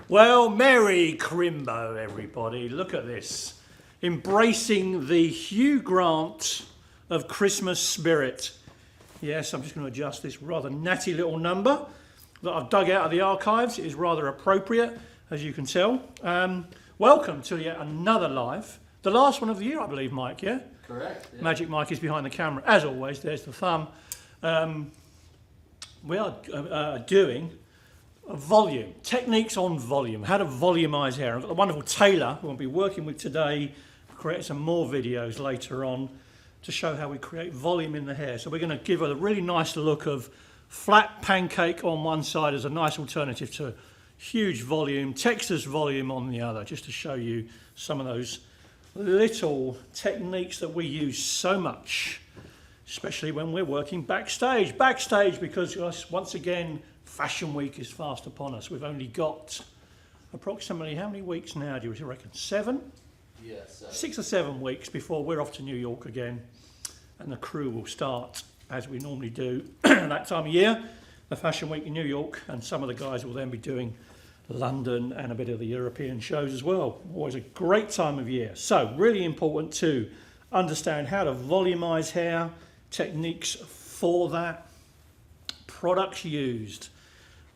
Well, Merry Crimbo, everybody. Look at this. Embracing the Hugh Grant of Christmas spirit. Yes, I'm just going to adjust this rather natty little number that I've dug out of the archives. It is rather appropriate, as you can tell. Welcome to yet another live. The last one of the year, I believe, Mike, yeah? Correct. Yeah. Magic Mike is behind the camera. As always, there's the thumb. We are doing volume, techniques on volume, how to volumise hair. I've got the wonderful Taylor who I'll be working with today to create some more videos later on to show how we create volume in the hair. So we're going to give a really nice look of flat pancake on one side as a nice alternative to huge volume, Texas volume on the other, just to show you some of those little techniques that we use so much, especially when we're working backstage. Backstage because once again, Fashion Week is fast upon us. We've only got approximately, how many weeks now do you reckon? 7? Yes. 6 or 7 weeks before we're off to New York again, and the crew will start as we normally do that time of year, the Fashion Week in New York, and some of the guys will then be doing London and a bit of the European shows as well. Always a great time of year. So really important to understand how to volumize hair, techniques for that, products used.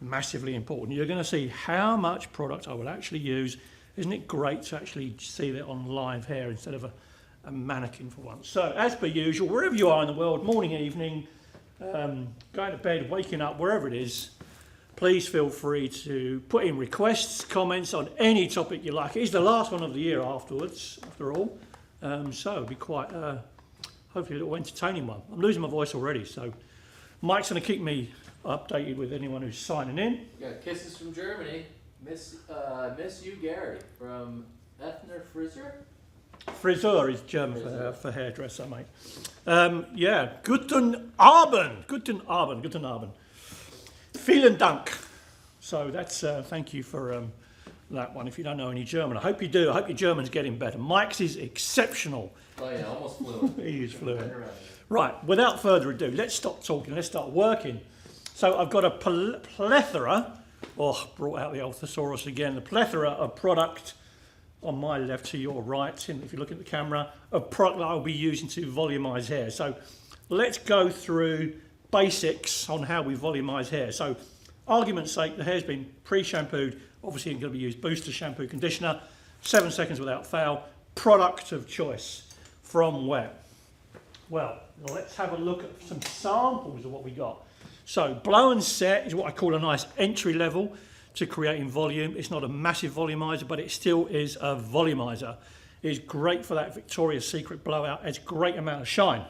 Massively important. You're going to see how much product I will actually use. Isn't it great to actually see that on live hair instead of a mannequin for once? So as per usual, wherever you are in the world, morning, evening, going to bed, waking up, wherever it is, please feel free to put in requests, comments on any topic you like. It is the last one of the year afterwards, after all. So it'll be quite, hopefully a little entertaining one. I'm losing my voice already, so Mike's going to keep me updated with anyone who's signing in. We got kisses from Germany. Miss you, Gary, from Ethner Friseur. Friseur is German for hairdresser, mate. Yeah, guten Abend, guten Abend, guten Abend. Vielen Dank. So that's, thank you for that one. If you don't know any German, I hope you do. I hope your German's getting better. Mike's is exceptional. Oh yeah, almost fluent. He is fluent. Right, without further ado, let's stop talking, let's start working. So I've got a plethora, brought out the old thesaurus again, the plethora of product on my left to your right, and if you look at the camera, of product that I'll be using to volumise hair. So let's go through basics on how we volumise hair. So argument's sake, the hair's been pre-shampooed, obviously it's going to be used booster, shampoo, conditioner, 7 seconds without fail, product of choice from where? Well, let's have a look at some samples of what we got. So blow and set is what I call a nice entry level to creating volume. It's not a massive volumizer, but it still is a volumizer. It's great for that Victoria's Secret blowout. It's a great amount of shine.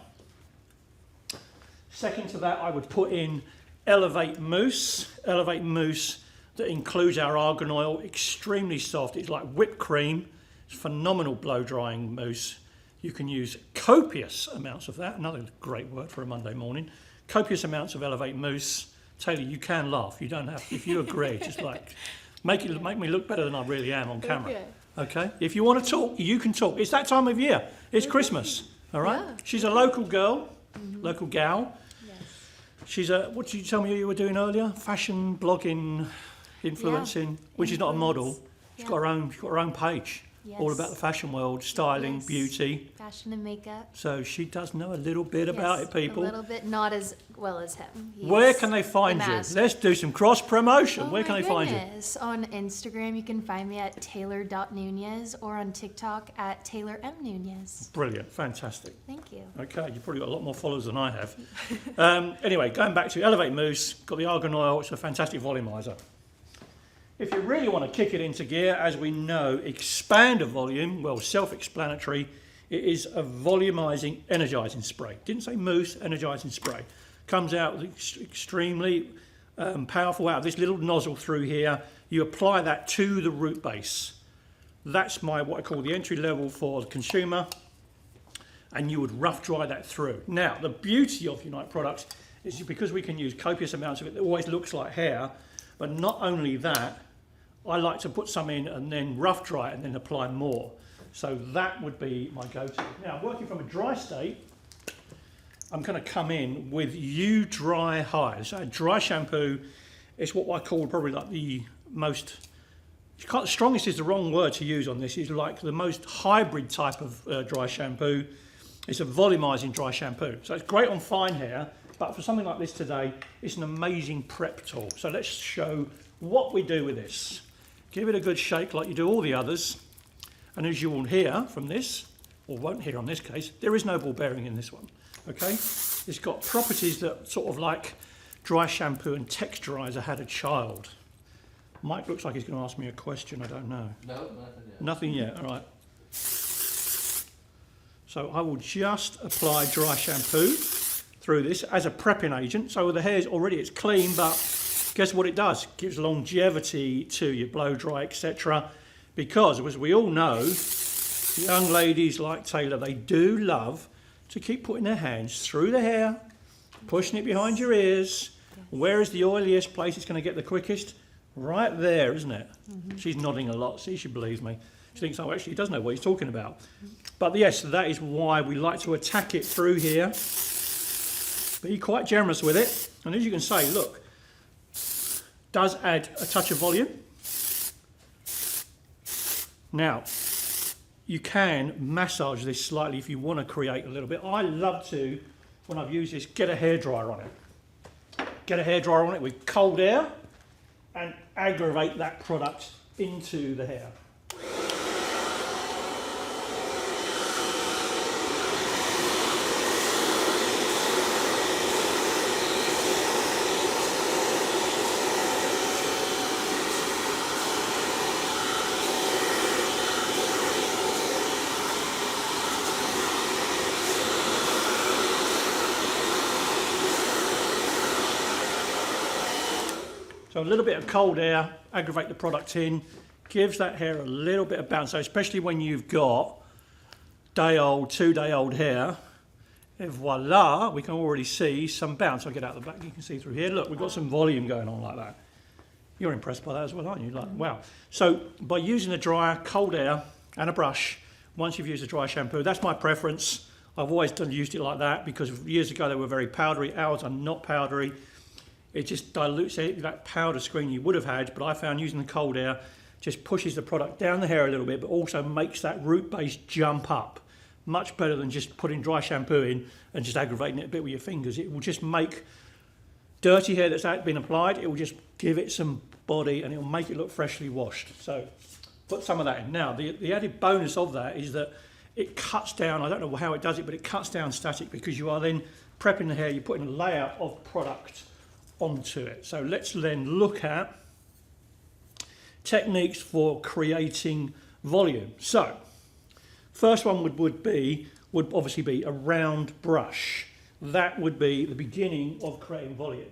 Second to that, I would put in Elevate Mousse. Elevate Mousse that includes our argan oil, extremely soft. It's like whipped cream. It's phenomenal blow drying mousse. You can use copious amounts of that. Another great word for a Monday morning. Copious amounts of Elevate Mousse. Taylor, you can laugh. You don't have, if you agree, just like make me look better than I really am on camera. Okay? If you want to talk, you can talk. It's that time of year. It's Christmas. All right? Yeah. She's a local girl, local gal. Yes. She's a, what did you tell me you were doing earlier? Fashion blogging, influencing, which is not a model. She's got her own page. Yes. All about the fashion world, styling, beauty. Fashion and makeup. So she does know a little bit about it, people. A little bit, not as well as him. Where can they find you? Let's do some cross promotion. Where can they find you? On Instagram, you can find me at taylor.nunez or on TikTok at Taylor M. Nunez. Brilliant, fantastic. Thank you. Okay, you've probably got a lot more followers than I have. Anyway, going back to Elevate Mousse, got the argan oil, it's a fantastic volumizer. If you really want to kick it into gear, as we know, expand a volume, well, self-explanatory, it is a volumizing, energizing spray. Didn't say mousse, energizing spray. Comes out extremely powerful out of this little nozzle through here. You apply that to the root base. That's what I call the entry level for the consumer, and you would rough dry that through. Now, the beauty of Unite products is because we can use copious amounts of it, it always looks like hair, but not only that, I like to put some in and then rough dry it and then apply more. So that would be my go-to. Now, working from a dry state, I'm going to come in with U-Dry High. So a dry shampoo is what I call probably like the most strongest is the wrong word to use on this. It's like the most hybrid type of dry shampoo. It's a volumizing dry shampoo. So it's great on fine hair, but for something like this today, it's an amazing prep tool. So let's show what we do with this. Give it a good shake like you do all the others. And as you will hear from this, or won't hear on this case, there is no ball bearing in this one, okay? It's got properties that sort of like dry shampoo and texturizer had a child. Mike looks like he's going to ask me a question, I don't know. No, nothing yet. Nothing yet, all right. So I will just apply dry shampoo through this as a prepping agent. So the hair's already, it's clean, but guess what it does? It gives longevity to your blow dry, etc. Because as we all know, young ladies like Taylor, they do love to keep putting their hands through the hair, pushing it behind your ears. Where is the oiliest place it's going to get the quickest? Right there, isn't it? She's nodding a lot. See, she believes me. She thinks, oh, actually, he does know what he's talking about. But yes, that is why we like to attack it through here. Be quite generous with it. And as you can say, look, does add a touch of volume. Now, you can massage this slightly if you want to create a little bit. I love to, when I've used this, get a hairdryer on it. Get a hairdryer on it with cold air and aggravate that product into the hair. So a little bit of cold air, aggravate the product in, gives that hair a little bit of bounce. So especially when you've got day-old, 2-day-old hair, and voila, we can already see some bounce. I'll get out the back, you can see through here. Look, we've got some volume going on like that. You're impressed by that as well, aren't you? Like, wow. So by using a dryer, cold air, and a brush, once you've used a dry shampoo, that's my preference. I've always used it like that because years ago they were very powdery. Ours are not powdery. It just dilutes that powder screen you would have had, but I found using the cold air just pushes the product down the hair a little bit, but also makes that root base jump up. Much better than just putting dry shampoo in and just aggravating it a bit with your fingers. It will just make dirty hair that's been applied, it will just give it some body and it will make it look freshly washed. So put some of that in. Now, the added bonus of that is that it cuts down, I don't know how it does it, but it cuts down static because you are then prepping the hair, you're putting a layer of product onto it. So let's then look at techniques for creating volume. So first one would obviously be a round brush. That would be the beginning of creating volume.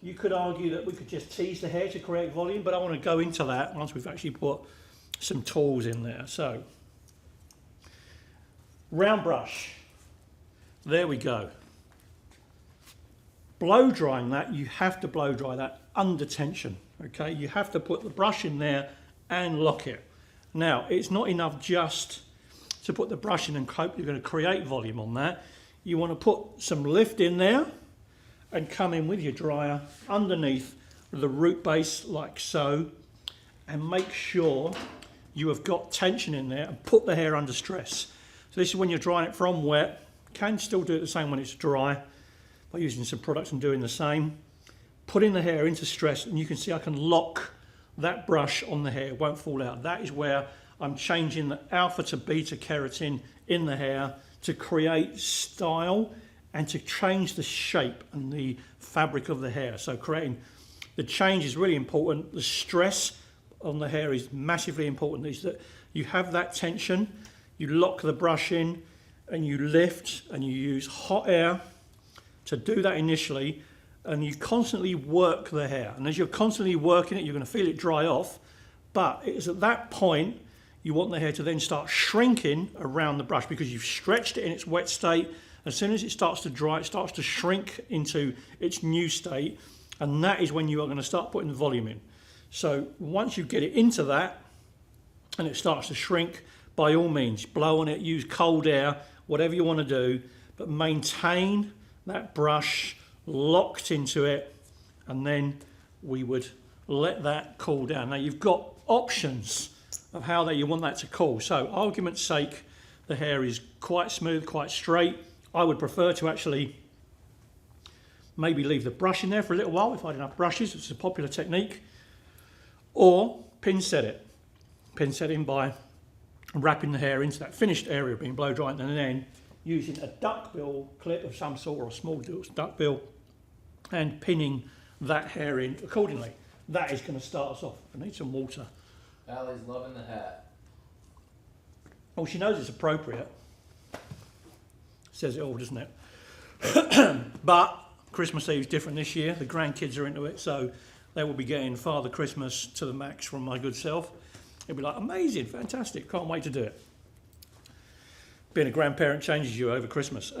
You could argue that we could just tease the hair to create volume, but I want to go into that once we've actually put some tools in there. So round brush, there we go. Blow drying that, you have to blow dry that under tension, okay? You have to put the brush in there and lock it. Now, it's not enough just to put the brush in and hope you're going to create volume on that. You want to put some lift in there and come in with your dryer underneath the root base like so, and make sure you have got tension in there and put the hair under stress. So this is when you're drying it from wet. Can still do it the same when it's dry, by using some products and doing the same. Putting the hair into stress, and you can see I can lock that brush on the hair, it won't fall out. That is where I'm changing the alpha to beta keratin in the hair to create style and to change the shape and the fabric of the hair. So creating the change is really important. The stress on the hair is massively important. Is that you have that tension, you lock the brush in and you lift and you use hot air to do that initially, and you constantly work the hair. And as you're constantly working it, you're going to feel it dry off. But it is at that point you want the hair to then start shrinking around the brush because you've stretched it in its wet state. As soon as it starts to dry, it starts to shrink into its new state, and that is when you are going to start putting the volume in. So once you get it into that and it starts to shrink, by all means, blow on it, use cold air, whatever you want to do, but maintain that brush locked into it, and then we would let that cool down. Now you've got options of how you want that to cool. So argument's sake, the hair is quite smooth, quite straight. I would prefer to actually maybe leave the brush in there for a little while if I didn't have brushes, which is a popular technique, or pin set it. Pin setting by wrapping the hair into that finished area being blow dried, and then using a duckbill clip of some sort or a small duckbill and pinning that hair in accordingly. That is going to start us off. I need some water. Allie's loving the hat. Oh, she knows it's appropriate. Says it all, doesn't it? But Christmas Eve's different this year. The grandkids are into it, so they will be getting Father Christmas to the max from my good self. It'll be like, amazing, fantastic, can't wait to do it. Being a grandparent changes you over Christmas.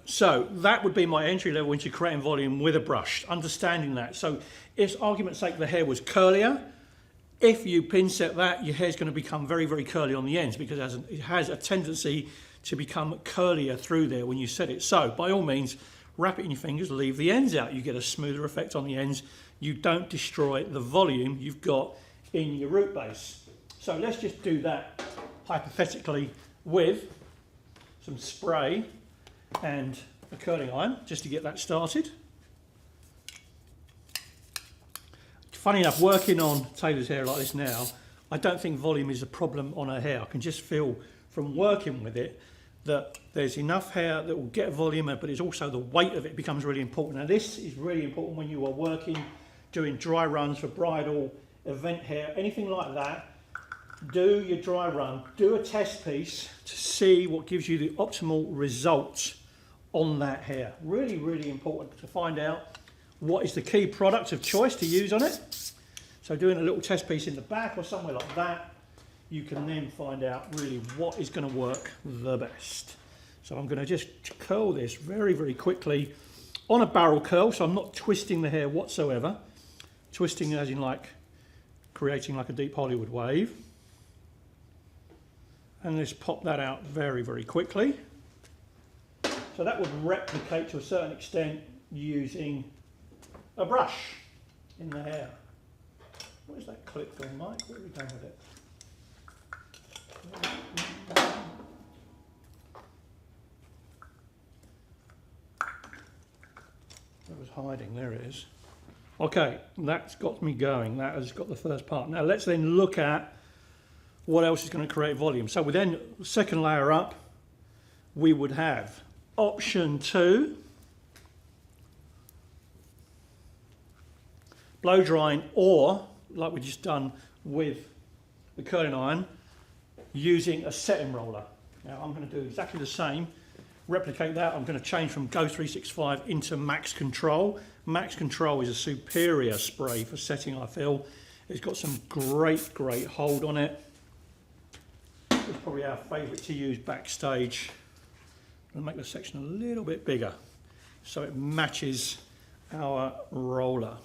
So that would be my entry level into creating volume with a brush, understanding that. So if, argument's sake, the hair was curlier, if you pin set that, your hair's going to become very, very curly on the ends because it has a tendency to become curlier through there when you set it. So by all means, wrap it in your fingers, leave the ends out. You get a smoother effect on the ends. You don't destroy the volume you've got in your root base. So let's just do that hypothetically with some spray and a curling iron just to get that started. Funny enough, working on Taylor's hair like this now, I don't think volume is a problem on her hair. I can just feel from working with it that there's enough hair that will get volume, but it's also the weight of it becomes really important. Now this is really important when you are working, doing dry runs for bridal, event hair, anything like that. Do your dry run, do a test piece to see what gives you the optimal results on that hair. Really, really important to find out what is the key product of choice to use on it. So doing a little test piece in the back or somewhere like that, you can then find out really what is going to work the best. So I'm going to just curl this very, very quickly on a barrel curl, so I'm not twisting the hair whatsoever. Twisting as in like creating like a deep Hollywood wave. And just pop that out very, very quickly. So that would replicate to a certain extent using a brush in the hair. Where's that clip gone, Mike? What have we done with it? It was hiding, there it is. Okay, that's got me going. That has got the first part. Now let's then look at what else is going to create volume. So we then, second layer up, we would have option 2, blow drying, or like we just done with the curling iron, using a setting roller. Now I'm going to do exactly the same, replicate that. I'm going to change from Go 365 into Max Control. Max Control is a superior spray for setting, I feel. It's got some great, great hold on it. It's probably our favourite to use backstage. I'm going to make the section a little bit bigger so it matches our roller.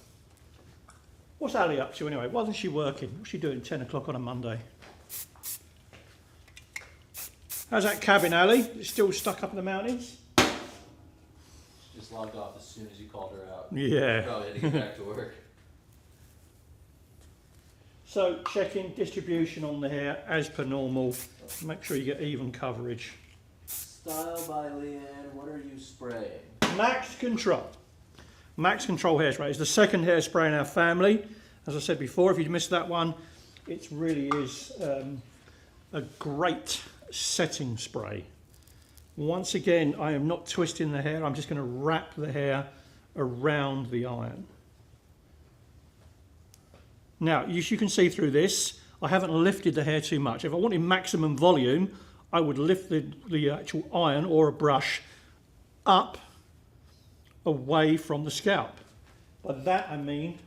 What's Ali up to anyway? Why isn't she working? What's she doing 10 o'clock on a Monday? How's that cabin, Ali? Is it still stuck up in the mountains? She just logged off as soon as you called her out. Yeah. Probably had to get back to work. So checking distribution on the hair as per normal. Make sure you get even coverage. Style by Leanne, what are you spraying? Max Control. Max Control hairspray is the second hairspray in our family. As I said before, if you missed that one, it really is a great setting spray. Once again, I am not twisting the hair. I'm just going to wrap the hair around the iron. Now, as you can see through this, I haven't lifted the hair too much. If I wanted maximum volume, I would lift the actual iron or a brush up away from the scalp. By that I mean,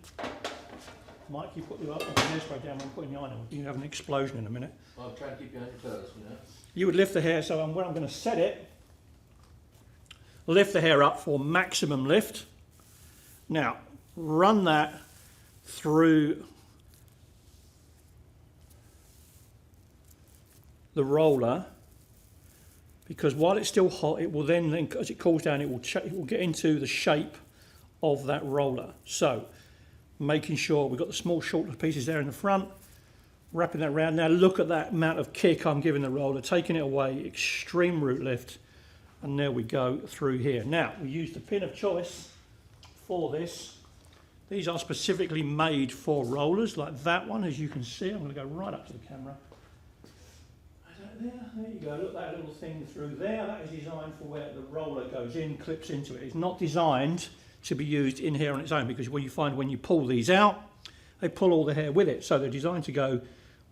Mike, you put the hairspray down when I'm putting the iron on. You can have an explosion in a minute. Well, I'm trying to keep you on your toes, you know? You would lift the hair, so when I'm going to set it, lift the hair up for maximum lift. Now, run that through the roller, because while it's still hot, it will then as it cools down, it will get into the shape of that roller. So making sure we've got the small short pieces there in the front, wrapping that around. Now look at that amount of kick I'm giving the roller, taking it away, extreme root lift, and there we go through here. Now we use the pin of choice for this. These are specifically made for rollers, like that one, as you can see. I'm going to go right up to the camera. There you go, look that little thing through there. That is designed for where the roller goes in, clips into it. It's not designed to be used in here on its own, because what you find when you pull these out, they pull all the hair with it. So they're designed to go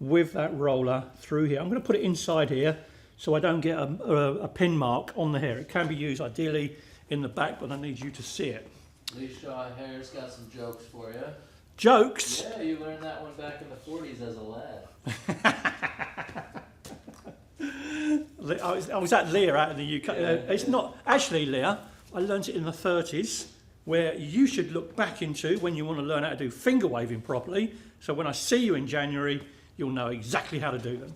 with that roller through here. I'm going to put it inside here so I don't get a pin mark on the hair. It can be used ideally in the back, but I need you to see it. Lee Shaw Hair's got some jokes for you. Jokes? Yeah, you learned that one back in the 40s as a lad. I was at Lear out in the UK. Yeah, It's not actually Lear. I learned it in the 30s, where you should look back into when you want to learn how to do finger waving properly. So when I see you in January, you'll know exactly how to do them.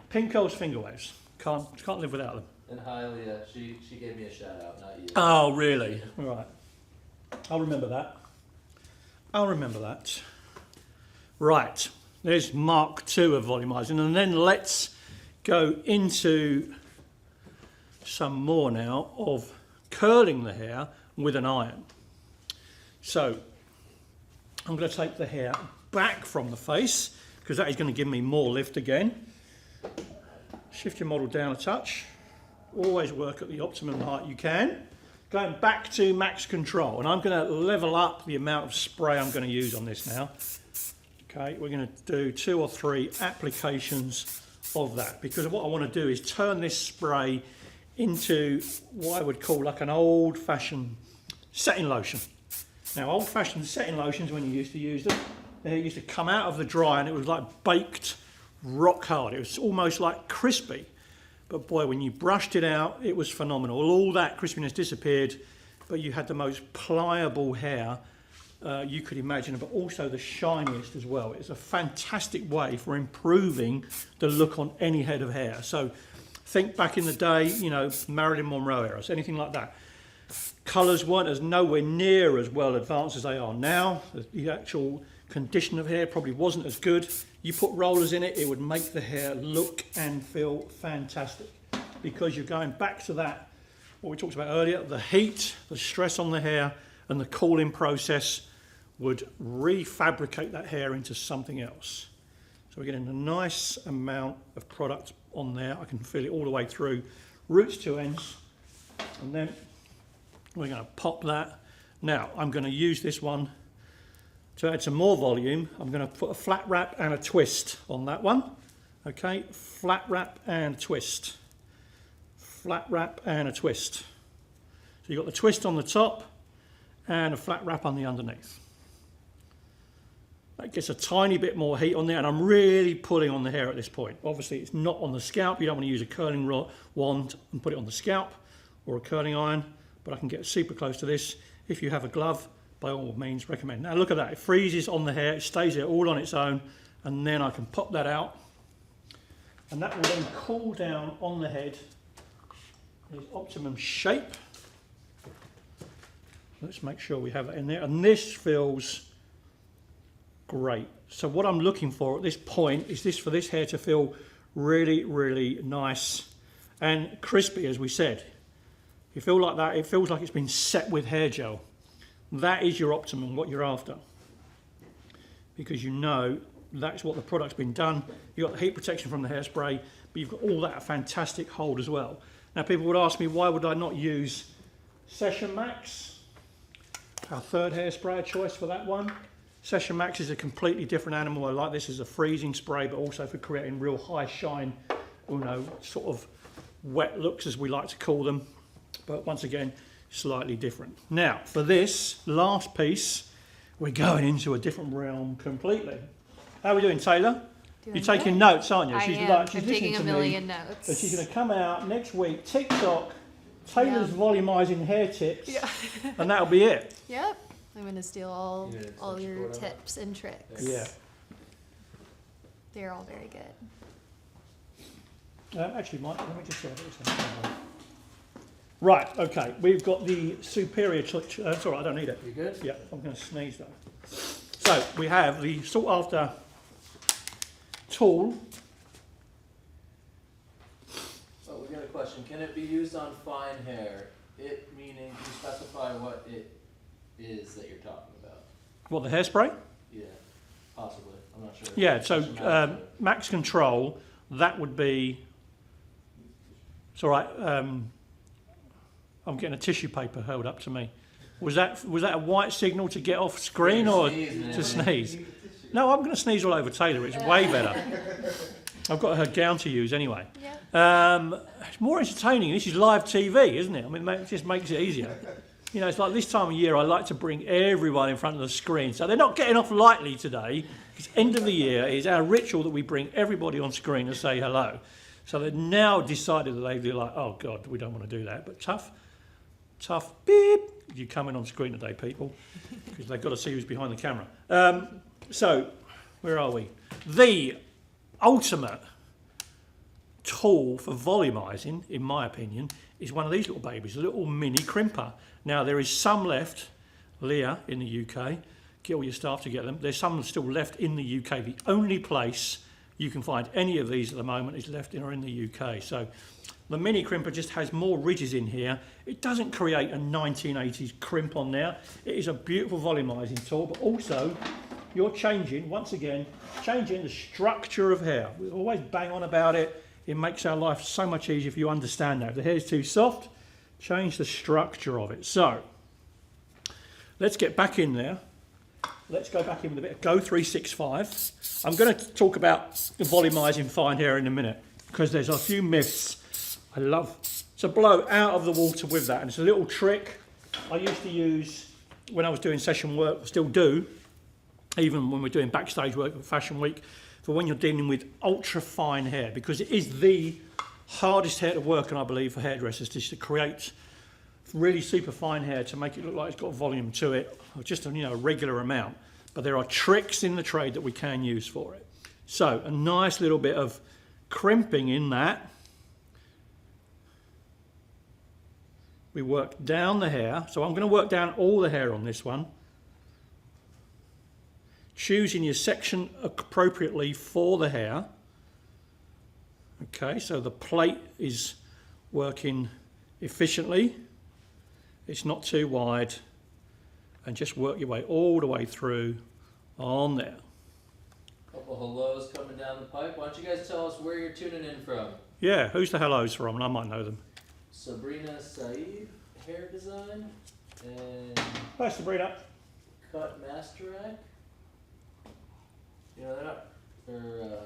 Pin curls, finger waves. Can't live without them. And hi, Leah. She gave me a shout out, not you. Oh, really? All right. I'll remember that. Right. There's Mark 2 of volumizing, and then let's go into some more now of curling the hair with an iron. So I'm going to take the hair back from the face, because that is going to give me more lift again. Shift your model down a touch. Always work at the optimum height you can. Going back to max control, and I'm going to level up the amount of spray I'm going to use on this now. Okay, we're going to do 2 or 3 applications of that, because what I want to do is turn this spray into what I would call like an old-fashioned setting lotion. Now, old-fashioned setting lotions, when you used to use them, they used to come out of the dryer and it was like baked rock hard. It was almost like crispy. But boy, when you brushed it out, it was phenomenal. All that crispiness disappeared, but you had the most pliable hair you could imagine, but also the shiniest as well. It's a fantastic way for improving the look on any head of hair. So think back in the day, you know, Marilyn Monroe era, anything like that. Colours weren't as nowhere near as well advanced as they are now. The actual condition of hair probably wasn't as good. You put rollers in it, it would make the hair look and feel fantastic, because you're going back to that, what we talked about earlier, the heat, the stress on the hair, and the cooling process would refabricate that hair into something else. So we're getting a nice amount of product on there. I can feel it all the way through, roots to ends, and then we're going to pop that. Now I'm going to use this one to add some more volume. I'm going to put a flat wrap and a twist on that one. Okay, flat wrap and twist. Flat wrap and a twist. So you've got the twist on the top and a flat wrap on the underneath. That gets a tiny bit more heat on there, and I'm really pulling on the hair at this point. Obviously it's not on the scalp. You don't want to use a curling wand and put it on the scalp, or a curling iron, but I can get super close to this. If you have a glove, by all means recommend. Now look at that, it freezes on the hair, it stays there all on its own, and then I can pop that out, and that will then cool down on the head in its optimum shape. Let's make sure we have it in there, and this feels great. So what I'm looking for at this point is for this hair to feel really, really nice and crispy, as we said. You feel like that, it feels like it's been set with hair gel. That is your optimum, what you're after, because you know that's what the product's been done. You've got the heat protection from the hairspray, but you've got all that fantastic hold as well. Now people would ask me, why would I not use Session Max, our third hairspray choice for that one. Session Max is a completely different animal. I like this as a freezing spray, but also for creating real high shine, you know, sort of wet looks, as we like to call them. But once again, slightly different. Now, for this last piece, we're going into a different realm completely. How are we doing, Taylor? You're taking notes, aren't you? She's I'm taking a million notes. And she's going to come out next week, TikTok, Taylor's volumizing hair tips, and that'll be it. Yep. I'm going to steal all your tips and tricks. Yeah. They're all very good. Actually, Mike, let me just share this. Right, okay. We've got the superior... it's all right, I don't need it. You good? Yeah, I'm going to sneeze though. So we have the sought after tool. Oh, we got a question. Can it be used on fine hair? It meaning, can you specify what it is that you're talking about? What, the hairspray? Yeah, possibly. I'm not sure. Yeah, so max control, that would be, it's all right, I'm getting a tissue paper held up to me. Was that a white signal to get off screen or to sneeze? No, I'm going to sneeze all over Taylor, it's way better. I've got her gown to use anyway. Yeah. It's more entertaining, this is live TV, isn't it? I mean, it just makes it easier. You know, it's like this time of year, I like to bring everyone in front of the screen. So they're not getting off lightly today. It's end of the year. It's our ritual that we bring everybody on screen to say hello. So they've now decided that they're like, oh God, we don't want to do that. But tough, beep. You coming on screen today, people, because they've got to see who's behind the camera. So, where are we? The ultimate tool for volumizing, in my opinion, is one of these little babies, a little mini crimper. Now, there is some left, Leah, in the UK. Get all your staff to get them. There's some still left in the UK. The only place you can find any of these at the moment is left in the UK. So the mini crimper just has more ridges in here. It doesn't create a 1980s crimp on there. It is a beautiful volumizing tool, but also you're changing, once again, changing the structure of hair. We always bang on about it. It makes our life so much easier if you understand that. If the hair is too soft, change the structure of it. So let's get back in there. Let's go back in with a bit of Go 365. I'm going to talk about volumizing fine hair in a minute because there's a few myths. I love to blow out of the water with that, and it's a little trick I used to use when I was doing session work, still do, even when we're doing backstage work at Fashion Week, for when you're dealing with ultra fine hair, because it is the hardest hair to work on, I believe, for hairdressers, just to create really super fine hair to make it look like it's got volume to it, or just a regular amount. But there are tricks in the trade that we can use for it. So a nice little bit of crimping in that. We work down the hair. So I'm going to work down all the hair on this one. Choosing your section appropriately for the hair. Okay, so the plate is working efficiently. It's not too wide, and just work your way all the way through on there. Couple hellos coming down the pipe. Why don't you guys tell us where you're tuning in from? Yeah, who's the hellos from? And I might know them. Sabrina Saeed, hair design, and Hi, Sabrina. Cut Masterac. You know, they're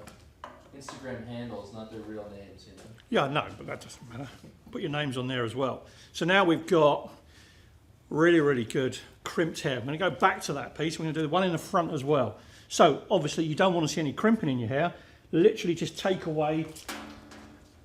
Instagram handles, not their real names, you know. Yeah, no, but that doesn't matter. Put your names on there as well. So now we've got really, really good crimped hair. I'm going to go back to that piece. We're going to do the one in the front as well. So obviously you don't want to see any crimping in your hair. Literally just take away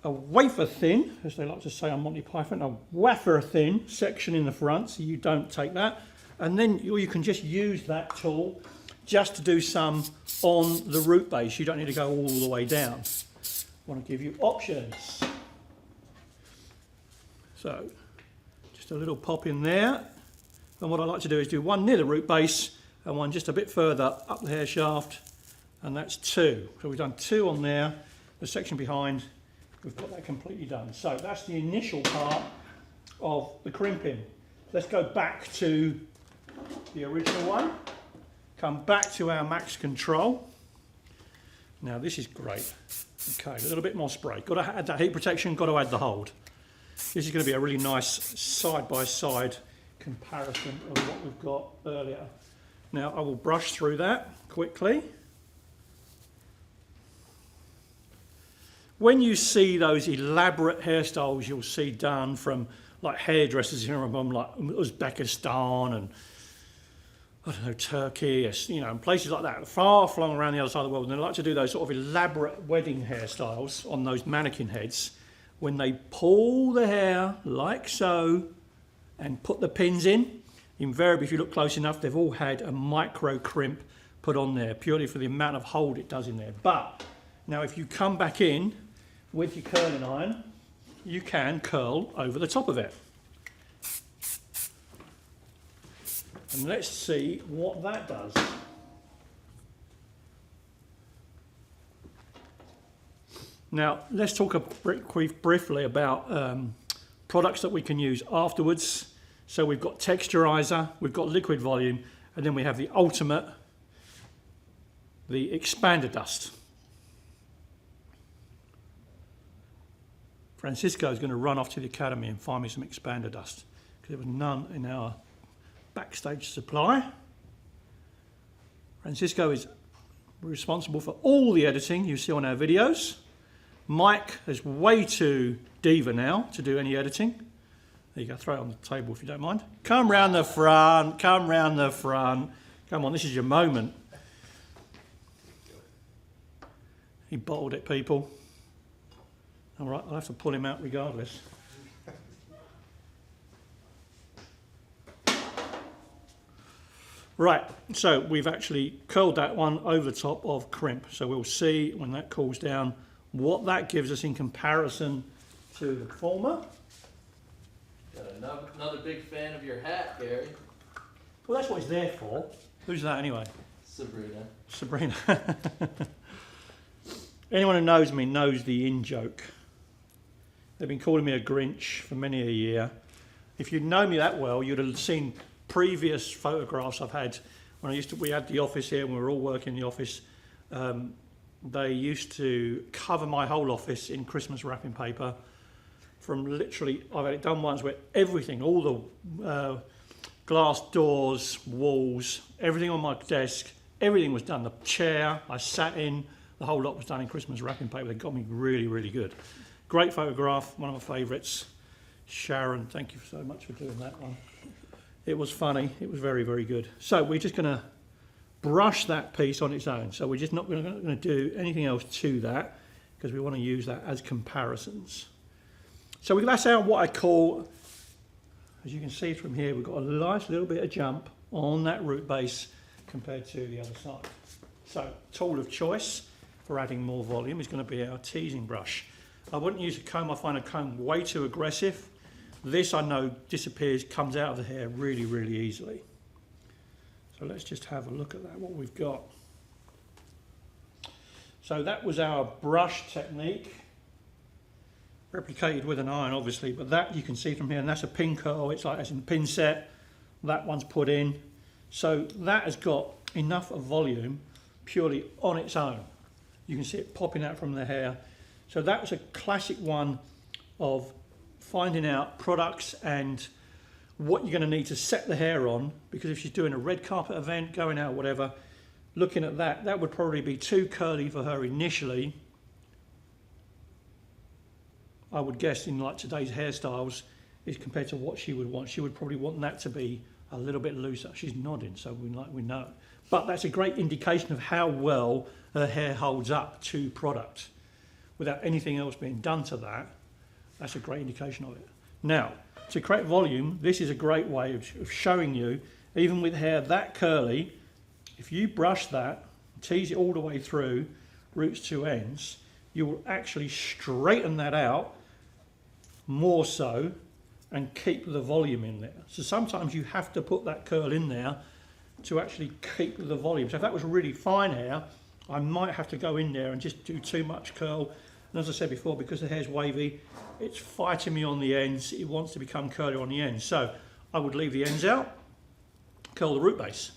a wafer thin, as they like to say on Monty Python, a wafer thin section in the front, so you don't take that. And then you can just use that tool just to do some on the root base. You don't need to go all the way down. I want to give you options. So just a little pop in there. And what I like to do is do one near the root base and one just a bit further up the hair shaft, and that's two. So we've done two on there. The section behind, we've got that completely done. So that's the initial part of the crimping. Let's go back to the original one. Come back to our max control. Now this is great. Okay, a little bit more spray. Got to add that heat protection, got to add the hold. This is going to be a really nice side-by-side comparison of what we've got earlier. Now I will brush through that quickly. When you see those elaborate hairstyles you'll see done from like hairdressers from like Uzbekistan and I don't know, Turkey, and places like that, far flung around the other side of the world, and they like to do those sort of elaborate wedding hairstyles on those mannequin heads. When they pull the hair like so and put the pins in, invariably if you look close enough, they've all had a micro crimp put on there, purely for the amount of hold it does in there. But now if you come back in with your curling iron, you can curl over the top of it. And let's see what that does. Now, let's talk briefly about products that we can use afterwards. So we've got texturizer, we've got liquid volume, and then we have the ultimate, the expander dust. Francisco is going to run off to the academy and find me some expander dust, because there was none in our backstage supply. Francisco is responsible for all the editing you see on our videos. Mike is way too diva now to do any editing. There you go, throw it on the table if you don't mind. Come round the front, come round the front. Come on, this is your moment. He bottled it, people. All right, I'll have to pull him out regardless. Right, so we've actually curled that one over the top of crimp. So we'll see when that cools down what that gives us in comparison to the former. Got another big fan of your hat, Gary. Well, that's what it's there for. Who's that anyway? Sabrina. Sabrina. Anyone who knows me knows the in-joke. They've been calling me a Grinch for many a year. If you'd known me that well, you'd have seen previous photographs I've had when we had the office here and we were all working in the office. They used to cover my whole office in Christmas wrapping paper. From literally, I've had it done once where everything, all the glass doors, walls, everything on my desk, everything was done. The chair I sat in, the whole lot was done in Christmas wrapping paper. They got me really, really good. Great photograph, one of my favourites. Sharon, thank you so much for doing that one. It was funny, it was very, very good. So we're just going to brush that piece on its own. So we're just not going to do anything else to that because we want to use that as comparisons. So that's our what I call, as you can see from here, we've got a nice little bit of jump on that root base compared to the other side. So tool of choice for adding more volume is going to be our teasing brush. I wouldn't use a comb. I find a comb way too aggressive. This I know disappears, comes out of the hair really, really easily. So let's just have a look at that, what we've got. So that was our brush technique, replicated with an iron obviously, but that you can see from here, and that's a pin curl, it's like as in pin set, that one's put in. So that has got enough of volume purely on its own. You can see it popping out from the hair. So that was a classic one of finding out products and what you're going to need to set the hair on, because if she's doing a red carpet event, going out, whatever, looking at that, that would probably be too curly for her initially. I would guess in like today's hairstyles is compared to what she would want. She would probably want that to be a little bit looser. She's nodding, so we know. But that's a great indication of how well her hair holds up to product. Without anything else being done to that, that's a great indication of it. Now, to create volume, this is a great way of showing you, even with hair that curly, if you brush that, tease it all the way through, roots to ends, you will actually straighten that out more so and keep the volume in there. So sometimes you have to put that curl in there to actually keep the volume. So if that was really fine hair, I might have to go in there and just do too much curl. And as I said before, because the hair's wavy, it's fighting me on the ends. It wants to become curly on the ends. So I would leave the ends out, curl the root base.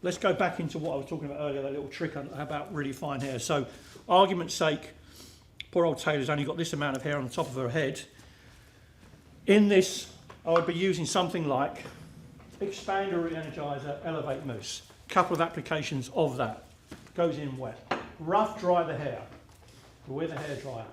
Let's go back into what I was talking about earlier, that little trick about really fine hair. So argument's sake, poor old Taylor's only got this amount of hair on the top of her head. In this, I would be using something like Expander Re-Energizer Elevate Mousse. A couple of applications of that. Goes in wet. Rough dry the hair with a hairdryer.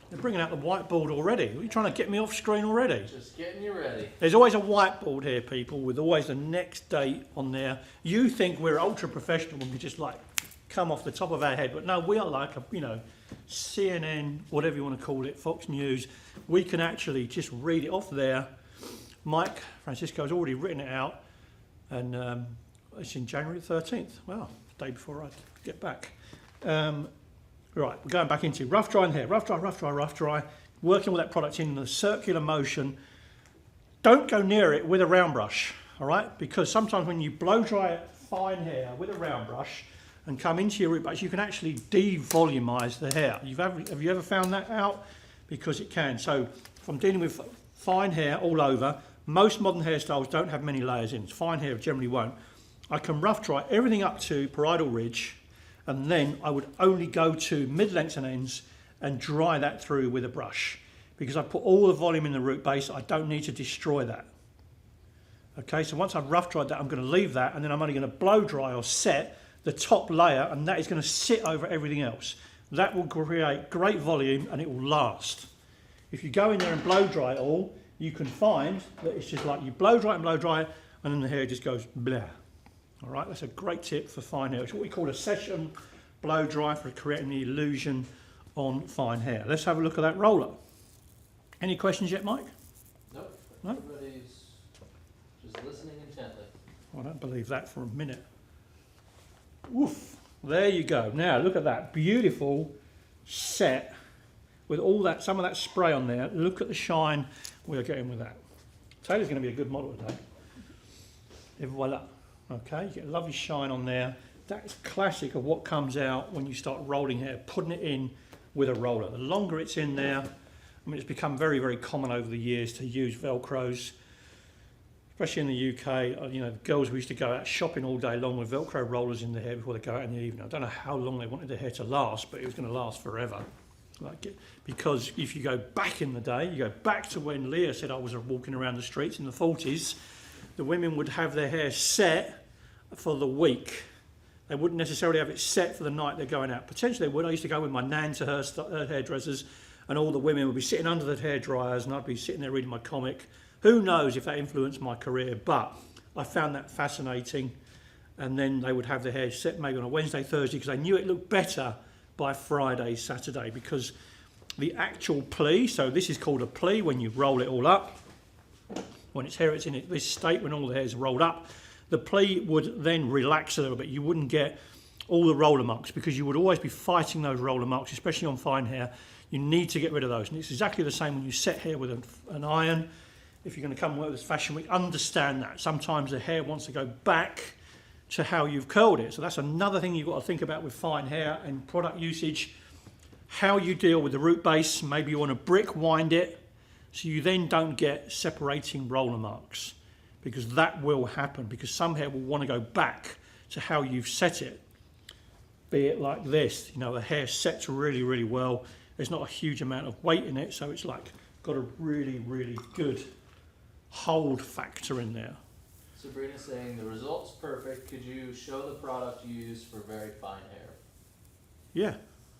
They're bringing out the whiteboard already. Are you trying to get me off screen already? Just getting you ready. There's always a whiteboard here, people, with always the next date on there. You think we're ultra professional and we just like come off the top of our head, but no, we are like a, CNN, whatever you want to call it, Fox News. We can actually just read it off there. Mike Francisco has already written it out, and it's in January the 13th. Wow, the day before I get back. Right, we're going back into rough dry in hair. Rough dry, rough dry, rough dry. Working with that product in the circular motion. don't go near it with a round brush, all right? Because sometimes when you blow dry fine hair with a round brush and come into your root base, you can actually devolumize the hair. Have you ever found that out? Because it can. So if I'm dealing with fine hair all over, most modern hairstyles don't have many layers in. Fine hair generally won't. I can rough dry everything up to parietal ridge, and then I would only go to mid-lengths and ends and dry that through with a brush. Because I put all the volume in the root base, I don't need to destroy that. Okay, so once I've rough dried that, I'm going to leave that, and then I'm only going to blow dry or set the top layer, and that is going to sit over everything else. That will create great volume and it will last. If you go in there and blow dry it all, you can find that it's just like you blow dry it, and then the hair just goes blah. All right, that's a great tip for fine hair. It's what we call a session blow dry for creating the illusion on fine hair. Let's have a look at that roller. Any questions yet, Mike? Nope. No? Everybody's just listening intently. I don't believe that for a minute. Woof. There you go. Now look at that beautiful set with all that, some of that spray on there. Look at the shine we're getting with that. Taylor's going to be a good model today. Et voila. Okay, you get a lovely shine on there. That's classic of what comes out when you start rolling hair, putting it in with a roller. The longer it's in there, I mean, it's become very, very common over the years to use Velcros, especially in the UK. You know, girls we used to go out shopping all day long with Velcro rollers in their hair before they go out in the evening. I don't know how long they wanted their hair to last, but it was going to last forever. Because if you go back in the day, you go back to when Leah said I was walking around the streets in the 40s, the women would have their hair set for the week. They wouldn't necessarily have it set for the night they're going out. Potentially they would. I used to go with my nan to her hairdressers, and all the women would be sitting under the hair dryers, and I'd be sitting there reading my comic. Who knows if that influenced my career, but I found that fascinating. And then they would have their hair set maybe on a Wednesday, Thursday, because they knew it looked better by Friday, Saturday, because the actual pli, so this is called a pli when you roll it all up. When it's hair, it's in this state when all the hair is rolled up. The pli would then relax a little bit. You wouldn't get all the roller marks because you would always be fighting those roller marks, especially on fine hair. You need to get rid of those. And it's exactly the same when you set hair with an iron. If you're going to come and work with Fashion Week, understand that. Sometimes the hair wants to go back to how you've curled it. So that's another thing you've got to think about with fine hair and product usage. How you deal with the root base. Maybe you want to brick wind it so you then don't get separating roller marks, because that will happen, because some hair will want to go back to how you've set it. Be it like this, you know, the hair sets really, really well. There's not a huge amount of weight in it, so it's like got a really, really good hold factor in there. Sabrina's saying the result's perfect. Could you show the product you use for very fine hair? Yeah,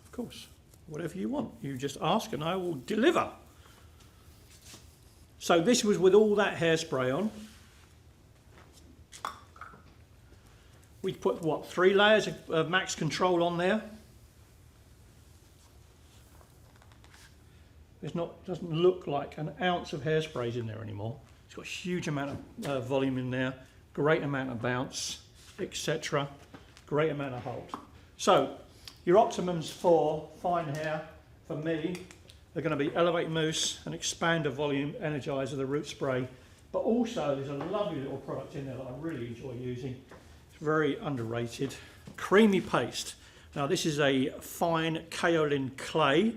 of course. Whatever you want. You just ask and I will deliver. So this was with all that hairspray on. We put, what, 3 layers of max control on there. Doesn't look like an ounce of hairspray in there anymore. It's got a huge amount of volume in there, great amount of bounce, etc. Great amount of hold. So your optimums for fine hair, for me, they're going to be Elevate Mousse, an expander volume energizer, the root spray. But also there's a lovely little product in there that I really enjoy using. It's very underrated. Creamy paste. Now this is a fine kaolin clay.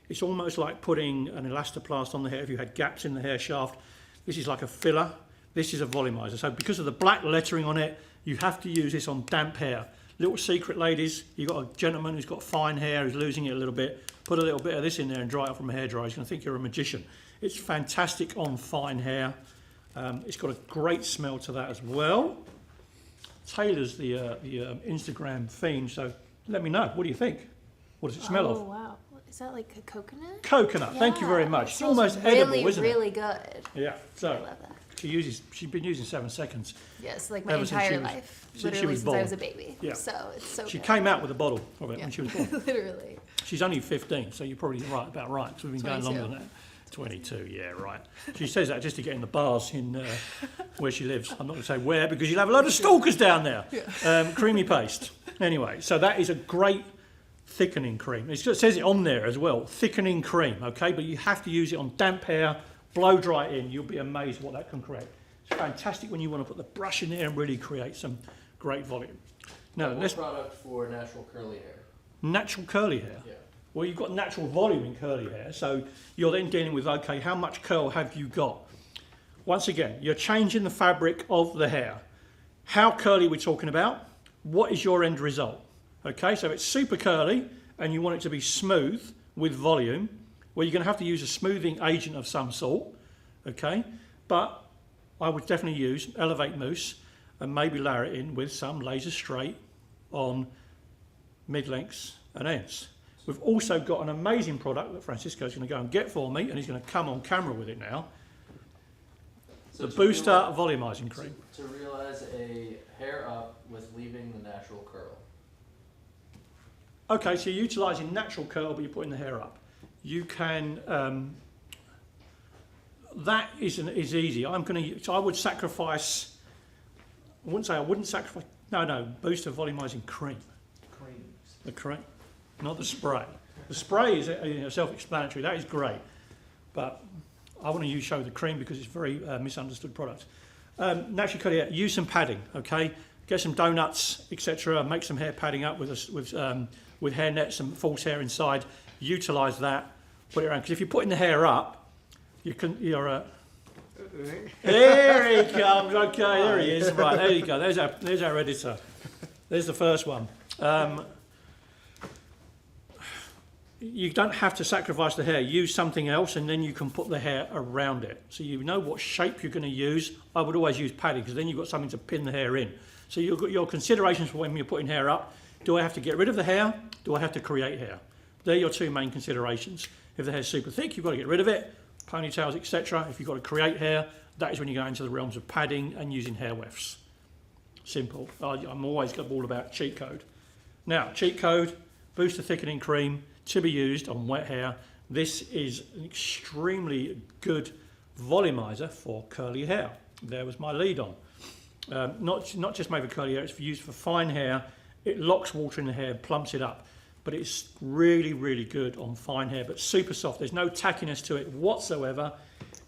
It's almost like putting an elastoplast on the hair if you had gaps in the hair shaft. This is like a filler. This is a volumizer. So because of the black lettering on it, you have to use this on damp hair. Little secret, ladies, you've got a gentleman who's got fine hair, who's losing it a little bit. Put a little bit of this in there and dry it from a hairdryer. He's going to think you're a magician. It's fantastic on fine hair. It's got a great smell to that as well. Taylor's the Instagram fiend, so let me know. What do you think? What does it smell of? Oh, wow. Is that like a coconut? Coconut. Yeah, thank you very much. It's almost really, edible, isn't really, it? really good. Yeah. So I love that. she's been using 7 seconds. Yes, like my entire life. Literally since I was a baby. Yeah. So it's so She good. came out with a bottle of it when she was born. Literally. She's only 15, so you're probably about right, because we've been going longer than that. 22, yeah, right. She says that just to get in the bars in where she lives. I'm not going to say where, because you'll have a load of stalkers down there. Yeah. Creamy paste. Anyway, so that is a great thickening cream. It says it on there as well, thickening cream, okay? But you have to use it on damp hair blow dry it in. You'll be amazed what that can create. It's fantastic when you want to put the brush in there and really create some great volume. Now, One let's product for natural curly hair. natural curly hair. Yeah. Well, you've got natural volume in curly hair, so you're then dealing with, okay, how much curl have you got? Once again, you're changing the fabric of the hair. How curly are we talking about? What is your end result? Okay, so it's super curly and you want it to be smooth with volume. Well, you're going to have to use a smoothing agent of some sort, okay? But I would definitely use Elevate Mousse and maybe layer it in with some laser straight on mid-lengths and ends. We've also got an amazing product that Francisco's going to go and get for me, and he's going to come on camera with it now. So The Booster Volumizing Cream. To realize a hair up with leaving the natural curl. Okay, so you're utilising natural curl, but you're putting the hair up. You can. That is easy. So I would sacrifice. I wouldn't say I wouldn't sacrifice. No, Booster Volumizing Cream. The cream, not the spray. The spray is self-explanatory. That is great, but I want to show the cream because it's a very misunderstood product. Naturally curly hair. Use some padding. Okay, get some donuts, etc. Make some hair padding up with hair nets, some false hair inside. Utilise that. Put it around because if you're putting the hair up, you're. There he comes. Okay, there he is. Right, there you go. There's our editor. There's the first one. You don't have to sacrifice the hair. Use something else and then you can put the hair around it. So you know what shape you're going to use. I would always use padding because then you've got something to pin the hair in. So you've got your considerations for when you're putting hair up. Do I have to get rid of the hair? Do I have to create hair? They're your two main considerations. If the hair's super thick, you've got to get rid of it. Ponytails, etc. If you've got to create hair, that is when you go into the realms of padding and using hair wefts. Simple. I'm always all about cheat code. Now, cheat code, Booster Thickening Cream, to be used on wet hair. This is an extremely good volumizer for curly hair. There was my lead on. Not just made for curly hair, it's used for fine hair. It locks water in the hair, plumps it up. But it's really, really good on fine hair, but super soft. There's no tackiness to it whatsoever.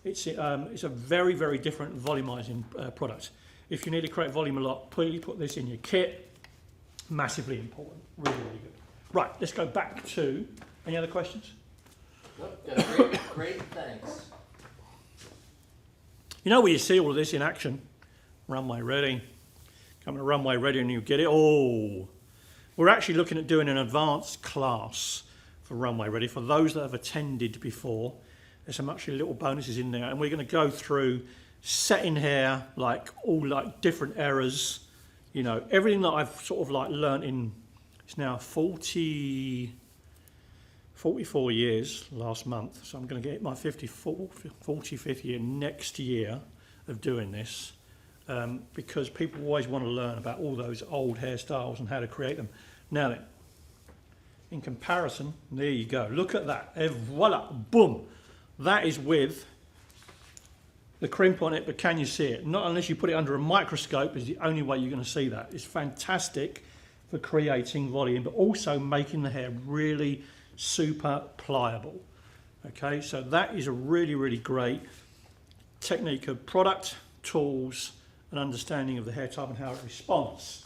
It's a very, very different volumizing product. If you need to create volume a lot, please put this in your kit. Massively important. Really, really good. Right, let's go back to, any other questions? Nope, got great thanks. You know where you see all of this in action? Runway ready. Come to runway ready and you get it all. We're actually looking at doing an advanced class for runway ready. For those that have attended before, there's some actually little bonuses in there. And we're going to go through setting hair, like all like different errors. You know, everything that I've sort of like learnt in, it's now 44 years last month. So I'm going to get my 45th year next year of doing this. Because people always want to learn about all those old hairstyles and how to create them. Now then, in comparison, there you go. Look at that. Et voila, boom. That is with the crimp on it, but can you see it? Not unless you put it under a microscope is the only way you're going to see that. It's fantastic for creating volume, but also making the hair really super pliable. Okay, so that is a really, really great technique of product, tools, an understanding of the hair type and how it responds.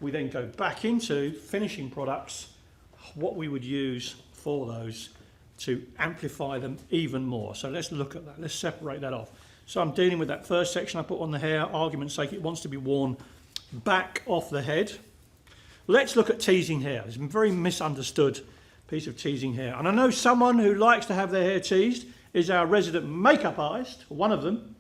We then go back into finishing products, what we would use for those to amplify them even more. So let's look at that. Let's separate that off. So I'm dealing with that first section I put on the hair. Argument's sake, it wants to be worn back off the head. Let's look at teasing hair. It's a very misunderstood piece of teasing hair. And I know someone who likes to have their hair teased is our resident makeup artist, one of them.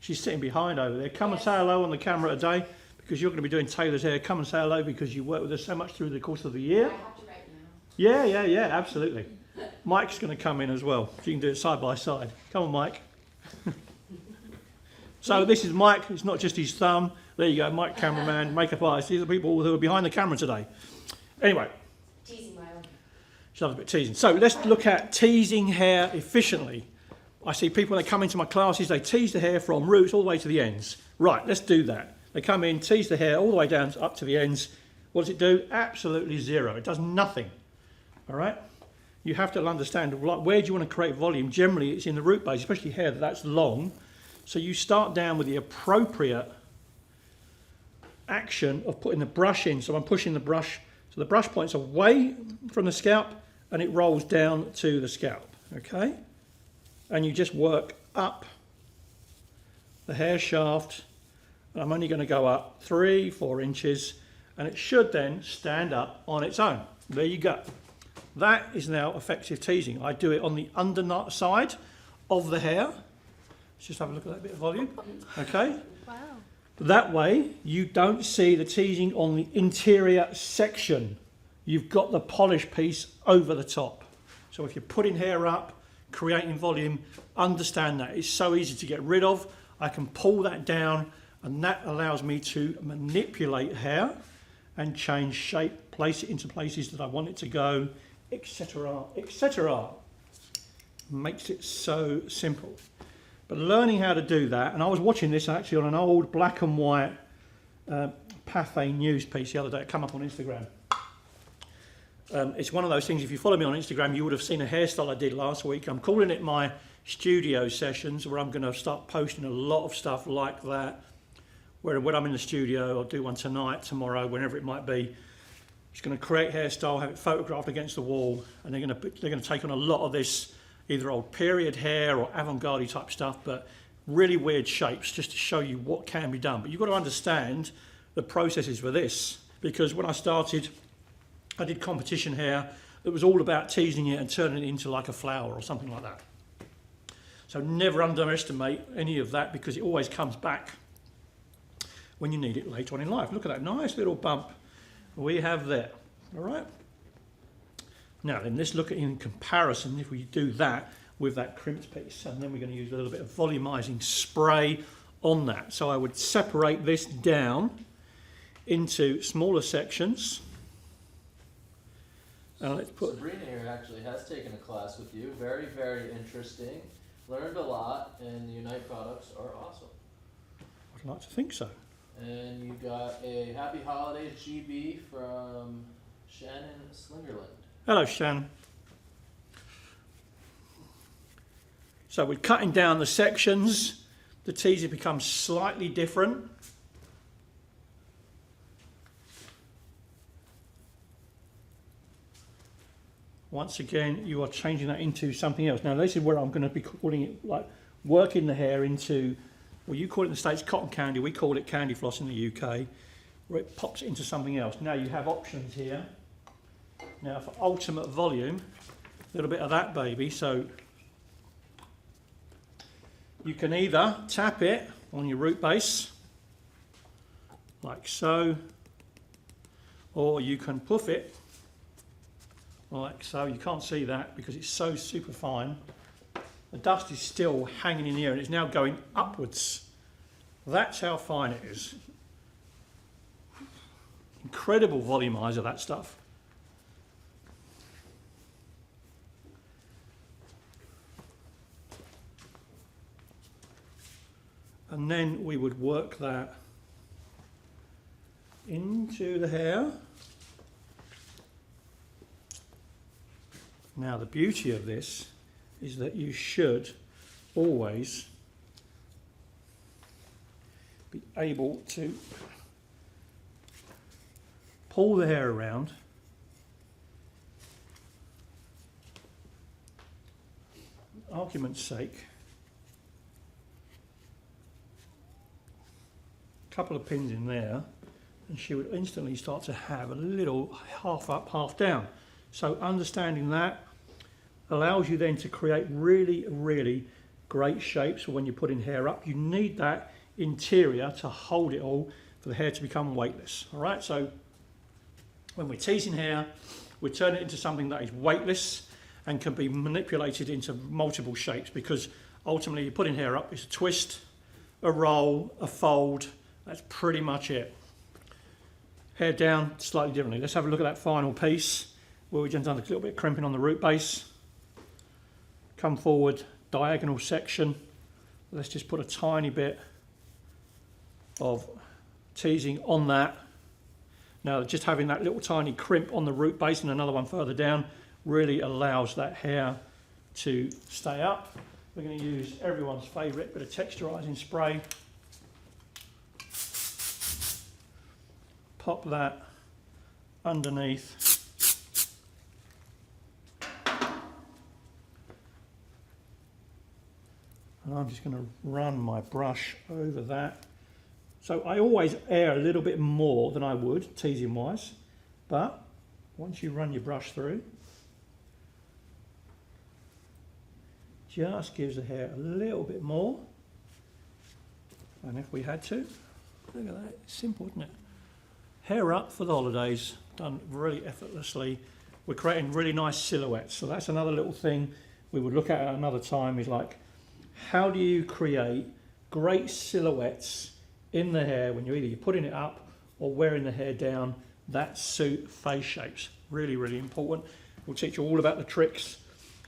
She's sitting behind over there. Come and say hello on the camera today because you're going to be doing Taylor's hair. Come and say hello because you work with us so much through the course of the year. I have to right now. Yeah, absolutely. Mike's going to come in as well. So you can do it side by side. Come on, Mike. So this is Mike. It's not just his thumb. There you go, Mike, cameraman, makeup artist. These are the people who are behind the camera today. Anyway. Teasing my own. She loves a bit of teasing. So let's look at teasing hair efficiently. I see people when they come into my classes, they tease the hair from roots all the way to the ends. Right, let's do that. They come in, tease the hair all the way down up to the ends. What does it do? Absolutely zero. It does nothing. All right? you have to understand, like, where do you want to create volume? Generally, it's in the root base, especially hair that's long. So you start down with the appropriate action of putting the brush in. So I'm pushing the brush, so the brush points away from the scalp and it rolls down to the scalp, okay? And you just work up the hair shaft. And I'm only going to go up 3-4 inches, and it should then stand up on its own. There you go. That is now effective teasing. I do it on the underside of the hair. Let's just have a look at that bit of volume. Okay. Wow. That way you don't see the teasing on the interior section. You've got the polished piece over the top. So if you're putting hair up, creating volume, understand that. It's so easy to get rid of. I can pull that down, and that allows me to manipulate hair and change shape, place it into places that I want it to go, etc., etc. Makes it so simple. But learning how to do that, and I was watching this actually on an old black and white Pathé News piece the other day. It came up on Instagram. It's one of those things, if you follow me on Instagram, you would have seen a hairstyle I did last week. I'm calling it my studio sessions, where I'm going to start posting a lot of stuff like that. Where when I'm in the studio, I'll do one tonight, tomorrow, whenever it might be. Just going to create hairstyle, have it photographed against the wall, and they're going to take on a lot of this, either old period hair or avant-garde type stuff, but really weird shapes, just to show you what can be done. But you've got to understand the processes for this, because when I started, I did competition hair that was all about teasing it and turning it into like a flower or something like that. So never underestimate any of that, because it always comes back when you need it later on in life. Look at that nice little bump we have there. All right. Now then, let's look at in comparison if we do that with that crimped piece, and then we're going to use a little bit of volumizing spray on that. So I would separate this down into smaller sections. Let's put. Sabrina here actually has taken a class with you. Very, very interesting. Learned a lot, and the Unite products are awesome. I'd like to think so. And you got a Happy Holidays GB from Shannon Slingerland. Hello, Shannon. So we're cutting down the sections. The teaser becomes slightly different. Once again, you are changing that into something else. Now, this is where I'm going to be calling it, like, working the hair into, well, you call it in the States cotton candy, we call it candy floss in the UK, where it pops it into something else. Now you have options here. Now for ultimate volume, a little bit of that baby. So you can either tap it on your root base, like so, or you can puff it, like so. You can't see that because it's so super fine. The dust is still hanging in the air and it's now going upwards. That's how fine it is. Incredible volumizer, that stuff. And then we would work that into the hair. Now the beauty of this is that you should always be able to pull the hair around argument's sake, a couple of pins in there, and she would instantly start to have a little half up, half down. So understanding that allows you then to create really, really great shapes for when you're putting hair up. You need that interior to hold it all for the hair to become weightless. All right, so when we're teasing hair, we turn it into something that is weightless and can be manipulated into multiple shapes, because ultimately you're putting hair up, it's a twist, a roll, a fold, that's pretty much it. Hair down slightly differently. Let's have a look at that final piece where we've just done a little bit of crimping on the root base. Come forward, diagonal section. Let's just put a tiny bit of teasing on that. Now, just having that little tiny crimp on the root base and another one further down really allows that hair to stay up. We're going to use everyone's favourite bit of texturising spray. Pop that underneath. And I'm just going to run my brush over that. So I always air a little bit more than I would, teasing wise, but once you run your brush through, just gives the hair a little bit more. And if we had to, look at that, it's simple, isn't it? Hair up for the holidays, done really effortlessly. We're creating really nice silhouettes, so that's another little thing we would look at another time, is like, how do you create great silhouettes in the hair when you're putting it up or wearing the hair down that suit face shapes? Really, really important. We'll teach you all about the tricks,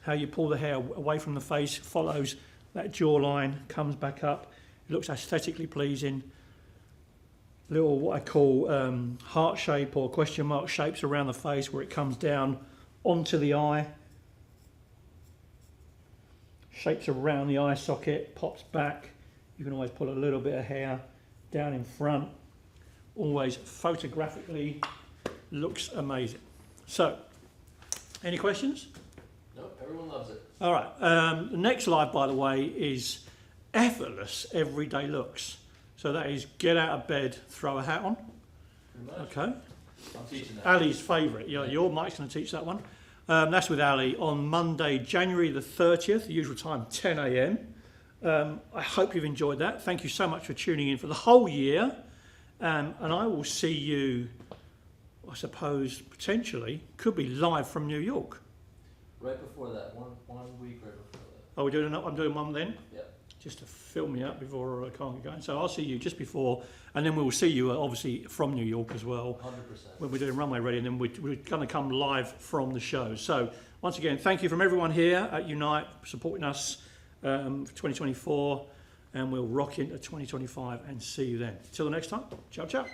how you pull the hair away from the face, follows that jawline, comes back up, it looks aesthetically pleasing. Little what I call heart shape or question mark shapes around the face where it comes down onto the eye. Shapes around the eye socket, pops back. You can always pull a little bit of hair down in front. Always photographically looks amazing. So, any questions? Nope, everyone loves it. All right. The next live, by the way, is effortless everyday looks. So that is get out of bed, throw a hat on. Pretty much. Okay. I'm teaching that. Ali's favourite. Your Mike's going to teach that one. That's with Ali on Monday, January the 30th, the usual time, 10 a.m. I hope you've enjoyed that. Thank you so much for tuning in for the whole year. And I will see you, I suppose, potentially, could be live from New York. Right before that, one week right before that. Are we doing I'm doing one then? Yep. Just to fill me up before I can't get going. So I'll see you just before, and then we will see you obviously from New York as well. 100%. When we're doing Runway Ready, and then we're going to come live from the show. So once again, thank you from everyone here at Unite supporting us for 2024, and we'll rock into 2025 and see you then. Till the next time, ciao, ciao.